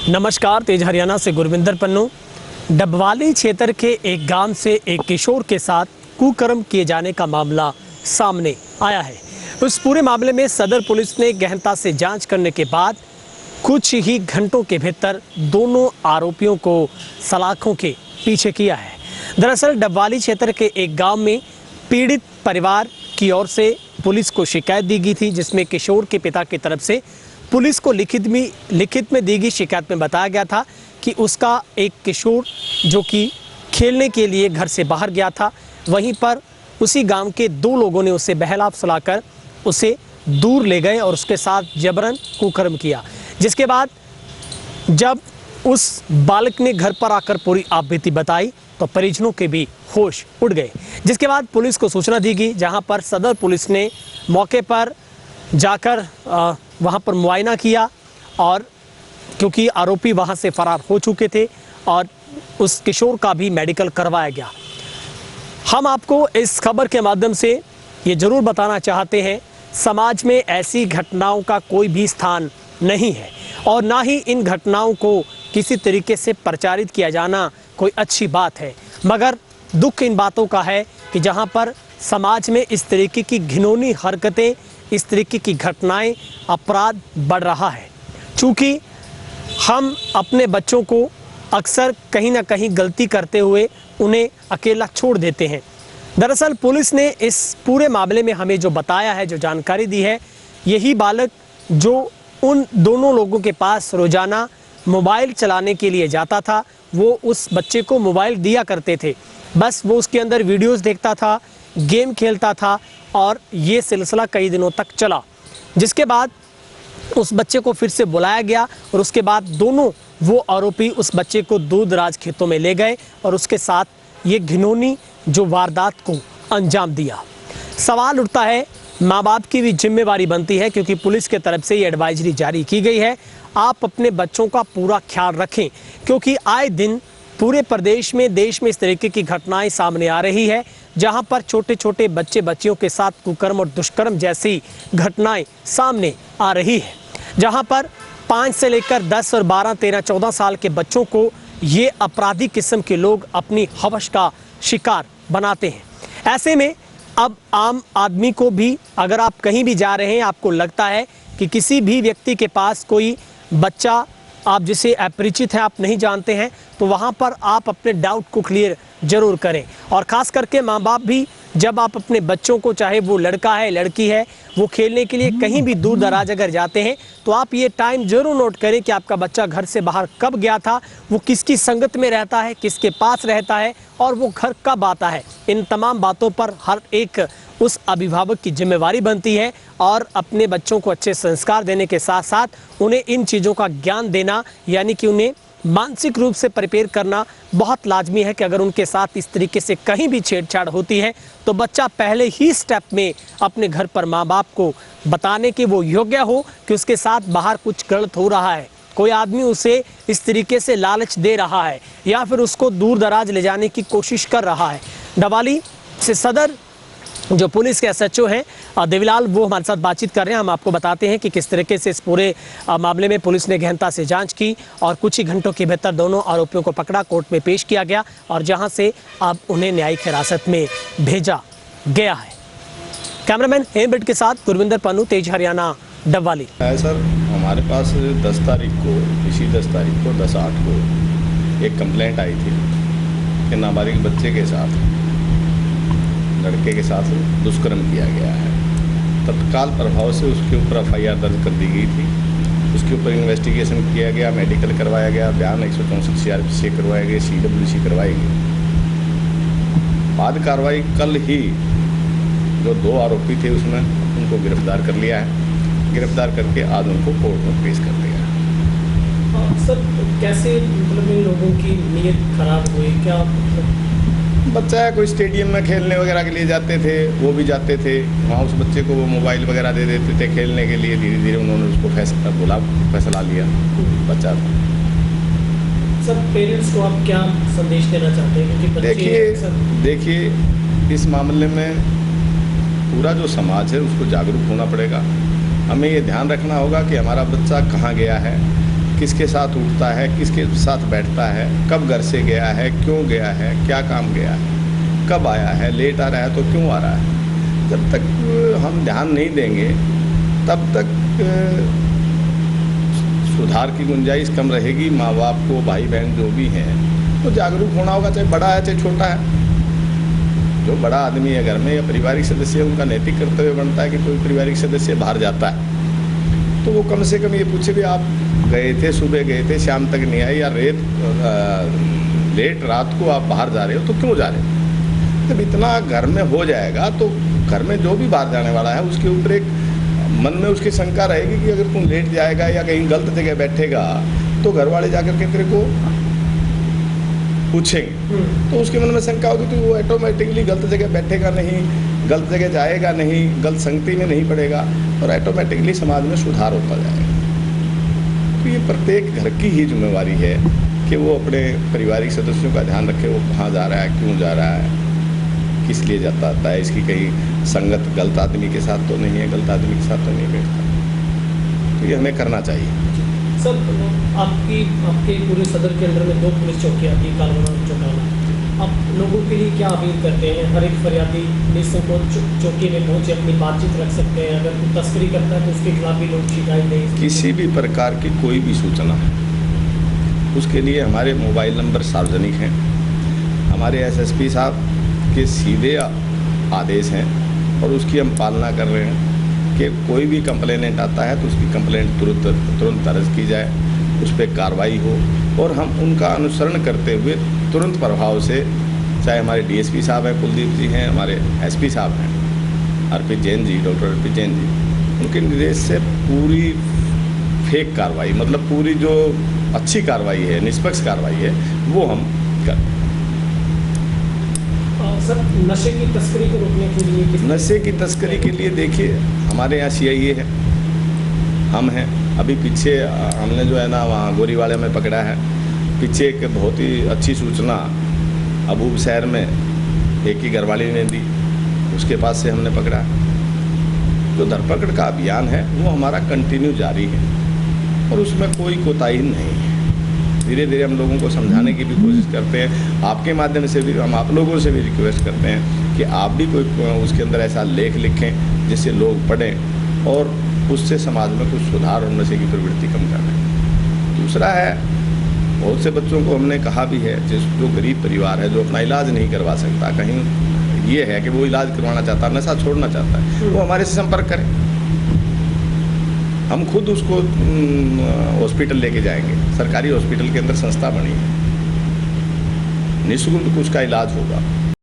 नमस्कार, तेज हरियाणा से गुरविंदर पन्नू। डबवाली क्षेत्र के एक गांव से एक किशोर के साथ कुकर्म किए जाने का मामला सामने आया है। उस पूरे मामले में सदर पुलिस ने गहनता से जांच करने के बाद कुछ ही घंटों के भीतर दोनों आरोपियों को सलाखों के पीछे किया है। दरअसल डबवाली क्षेत्र के एक गांव में पीड़ित परिवार की ओर से पुलिस को शिकायत दी गई थी, जिसमें किशोर के पिता की तरफ से पुलिस को लिखित में दी गई शिकायत में बताया गया था कि उसका एक किशोर जो कि खेलने के लिए घर से बाहर गया था, वहीं पर उसी गांव के दो लोगों ने उसे बहला फुसलाकर उसे दूर ले गए और उसके साथ जबरन कुकर्म किया। जिसके बाद जब उस बालक ने घर पर आकर पूरी आपबीती बताई तो परिजनों के भी होश उड़ गए। जिसके बाद पुलिस को सूचना दी गई, जहां पर सदर पुलिस ने मौके पर जाकर वहां पर मुआयना किया और क्योंकि आरोपी वहां से फरार हो चुके थे और उस किशोर का भी मेडिकल करवाया गया। हम आपको इस खबर के माध्यम से ये जरूर बताना चाहते हैं, समाज में ऐसी घटनाओं का कोई भी स्थान नहीं है और ना ही इन घटनाओं को किसी तरीके से प्रचारित किया जाना कोई अच्छी बात है। मगर दुख इन बातों का है कि जहां पर समाज में इस तरीके की घिनौनी हरकतें, इस तरीके की घटनाएं, अपराध बढ़ रहा है। चूँकि हम अपने बच्चों को अक्सर कहीं ना कहीं गलती करते हुए उन्हें अकेला छोड़ देते हैं। दरअसल पुलिस ने इस पूरे मामले में हमें जो बताया है, जो जानकारी दी है, यही बालक जो उन दोनों लोगों के पास रोजाना मोबाइल चलाने के लिए जाता था, वो उस बच्चे को मोबाइल दिया करते थे। बस वो उसके अंदर वीडियोस देखता था, गेम खेलता था और ये सिलसिला कई दिनों तक चला। जिसके बाद उस बच्चे को फिर से बुलाया गया और उसके बाद दोनों वो आरोपी उस बच्चे को दूर दराज खेतों में ले गए और उसके साथ ये घिनौनी जो वारदात को अंजाम दिया। सवाल उठता है, माँ बाप की भी जिम्मेवारी बनती है, क्योंकि पुलिस के तरफ से ये एडवाइजरी जारी की गई है, आप अपने बच्चों का पूरा ख्याल रखें, क्योंकि आए दिन पूरे प्रदेश में, देश में इस तरीके की घटनाएं सामने आ रही है, जहां पर छोटे छोटे बच्चे बच्चियों के साथ कुकर्म और दुष्कर्म जैसी घटनाएं सामने आ रही है, जहां पर 5 से लेकर 10 और 12, 13, 14 साल के बच्चों को ये अपराधी किस्म के लोग अपनी हवस का शिकार बनाते हैं। ऐसे में अब आम आदमी को भी, अगर आप कहीं भी जा रहे हैं, आपको लगता है कि किसी भी व्यक्ति के पास कोई बच्चा आप जिसे अपरिचित है, आप नहीं जानते हैं, तो वहाँ पर आप अपने डाउट को क्लियर जरूर करें। और ख़ास करके माँ बाप भी, जब आप अपने बच्चों को, चाहे वो लड़का है लड़की है, वो खेलने के लिए कहीं भी दूर दराज अगर जाते हैं, तो आप ये टाइम जरूर नोट करें कि आपका बच्चा घर से बाहर कब गया था, वो किसकी संगत में रहता है, किसके पास रहता है और वो घर कब आता है। इन तमाम बातों पर हर एक उस अभिभावक की जिम्मेवारी बनती है और अपने बच्चों को अच्छे संस्कार देने के साथ साथ उन्हें इन चीज़ों का ज्ञान देना, यानी कि उन्हें मानसिक रूप से प्रिपेयर करना बहुत लाजमी है कि अगर उनके साथ इस तरीके से कहीं भी छेड़छाड़ होती है तो बच्चा पहले ही स्टेप में अपने घर पर माँ बाप को बताने के वो योग्य हो कि उसके साथ बाहर कुछ गलत हो रहा है, कोई आदमी उसे इस तरीके से लालच दे रहा है या फिर उसको दूर दराज ले जाने की कोशिश कर रहा है। डबवाली से सदर जो पुलिस के एसएचओ हैं देवीलाल, वो हमारे साथ बातचीत कर रहे हैं। हम आपको बताते हैं कि किस तरीके से इस पूरे मामले में पुलिस ने गहनता से जांच की और कुछ ही घंटों के भीतर दोनों आरोपियों को पकड़ा, कोर्ट में पेश किया गया और जहां से अब उन्हें न्यायिक हिरासत में भेजा गया है। कैमरामैन हेमब्रिट के साथ गुरविंदर पन्नू, तेज हरियाणा, डबवाली। सर, हमारे पास 10 तारीख को, इसी 10 तारीख को 10/8 को एक कंप्लेंट आई थी कि नाबालिग बच्चे के साथ, लड़के के साथ दुष्कर्म किया गया है। तत्काल प्रभाव से उसके ऊपर FIR दर्ज कर दी गई थी। उसके ऊपर इन्वेस्टिगेशन किया गया, मेडिकल करवाया गया, बयान 164 CRPC से करवाया गया, CWC करवाई गई। बाद कार्रवाई कल ही जो 2 आरोपी थे उसमें उनको गिरफ्तार कर लिया है। गिरफ्तार करके आज उनको कोर्ट में पेश कर दिया है। सर, कैसे मतलब इन लोगों की नीयत खराब हुई? क्या बच्चा है, कोई स्टेडियम में खेलने वगैरह के लिए जाते थे, वो भी जाते थे, वहाँ उस बच्चे को वो मोबाइल वगैरह दे देते थे खेलने के लिए। धीरे धीरे उन्होंने उसको फैसला लिया बच्चा था। सर, पेरेंट्स को आप क्या संदेश देना चाहते हैं? क्योंकि देखिए इस मामले में पूरा जो समाज है उसको जागरूक होना पड़ेगा। हमें ये ध्यान रखना होगा कि हमारा बच्चा कहाँ गया है, किसके साथ उठता है, किसके साथ बैठता है, कब घर से गया है, क्यों गया है, क्या काम गया है, कब आया है, लेट आ रहा है तो क्यों आ रहा है। जब तक हम ध्यान नहीं देंगे तब तक सुधार की गुंजाइश कम रहेगी। माँ बाप को, भाई बहन जो भी हैं, तो जागरूक होना होगा, चाहे बड़ा है चाहे छोटा है। जो बड़ा आदमी है घर में या पारिवारिक सदस्य है, उनका नैतिक कर्तव्य बनता है कि कोई पारिवारिक सदस्य बाहर जाता है तो वो कम से कम ये पूछे भी आप गए थे, सुबह गए थे, शाम तक नहीं आए, या लेट रात को आप बाहर जा रहे हो तो क्यों जा रहे हो। जब इतना घर में हो जाएगा तो घर में जो भी बाहर जाने वाला है उसके ऊपर एक मन में उसकी शंका रहेगी कि अगर तुम लेट जाएगा या कहीं गलत जगह बैठेगा तो घर वाले जाकर के तेरे को पूछेंगे, तो उसके मन में शंका होगी तो वो ऑटोमेटिकली गलत जगह बैठेगा नहीं, गलत जगह जाएगा नहीं, गलत संगति में नहीं पड़ेगा और ऑटोमेटिकली समाज में सुधार होता जाएगा। तो ये प्रत्येक घर की ही जिम्मेवारी है कि वो अपने पारिवारिक सदस्यों का ध्यान रखे, वो कहाँ जा रहा है, क्यों जा रहा है, किस लिए जाता है, इसकी कहीं संगत गलत आदमी के साथ तो नहीं है, गलत आदमी के साथ तो नहीं बैठता। तो ये हमें करना चाहिए। सर, आपके पूरे सदर के अंदर में 2 पुलिस चौकियाँ थी, कालवाना और चौटाला। आप लोगों के लिए क्या अपील करते हैं? हर एक फरियादी निःसंकोच चौकी में पहुँचे अपनी बातचीत रख सकते हैं। अगर कोई तस्करी करता है तो उसके खिलाफ भी लोग शिकायत नहीं। किसी भी प्रकार की कोई भी सूचना है उसके लिए हमारे मोबाइल नंबर सार्वजनिक हैं। हमारे एसएसपी साहब के सीधे आदेश हैं और उसकी हम पालना कर रहे हैं कि कोई भी कंप्लेनेंट आता है तो उसकी कंप्लेंट तुरंत दर्ज की जाए, उस पर कार्रवाई हो और हम उनका अनुसरण करते हुए तुरंत प्रभाव से, चाहे हमारे डीएसपी साहब हैं, कुलदीप जी हैं, हमारे एसपी साहब हैं अर्पित जैन जी, डॉक्टर अर्पित जैन जी, उनके निर्देश से पूरी फेक कार्रवाई, मतलब पूरी जो अच्छी कार्रवाई है, निष्पक्ष कार्रवाई है, वो हम करते हैं। सर, नशे की तस्करी को रोकने के लिए नशे की तस्करी के लिए देखिए हमारे यहाँ CIA है, हम हैं। अभी पीछे हमने जो है ना वहाँ गोरीवाड़े में पकड़ा है। पीछे एक बहुत ही अच्छी सूचना अबूब शहर में एक ही घरवाली ने दी, उसके पास से हमने पकड़ा। जो धरपकड़ का अभियान है वो हमारा कंटिन्यू जारी है और उसमें कोई कोताही नहीं है। धीरे धीरे हम लोगों को समझाने की भी कोशिश करते हैं। आपके माध्यम से भी हम आप लोगों से भी रिक्वेस्ट करते हैं कि आप भी कोई उसके अंदर ऐसा लेख लिखें जिससे लोग पढ़ें और उससे समाज में कुछ सुधार और नशे की प्रवृत्ति कम करें। दूसरा है, बहुत से बच्चों को हमने कहा भी है, जो गरीब परिवार है, जो अपना इलाज नहीं करवा सकता, कहीं ये है कि वो इलाज करवाना चाहता है, नशा छोड़ना चाहता है, वो हमारे से संपर्क करें। हम खुद उसको हॉस्पिटल लेके जाएंगे। सरकारी हॉस्पिटल के अंदर संस्था बनी है, निःशुल्क उसका इलाज होगा।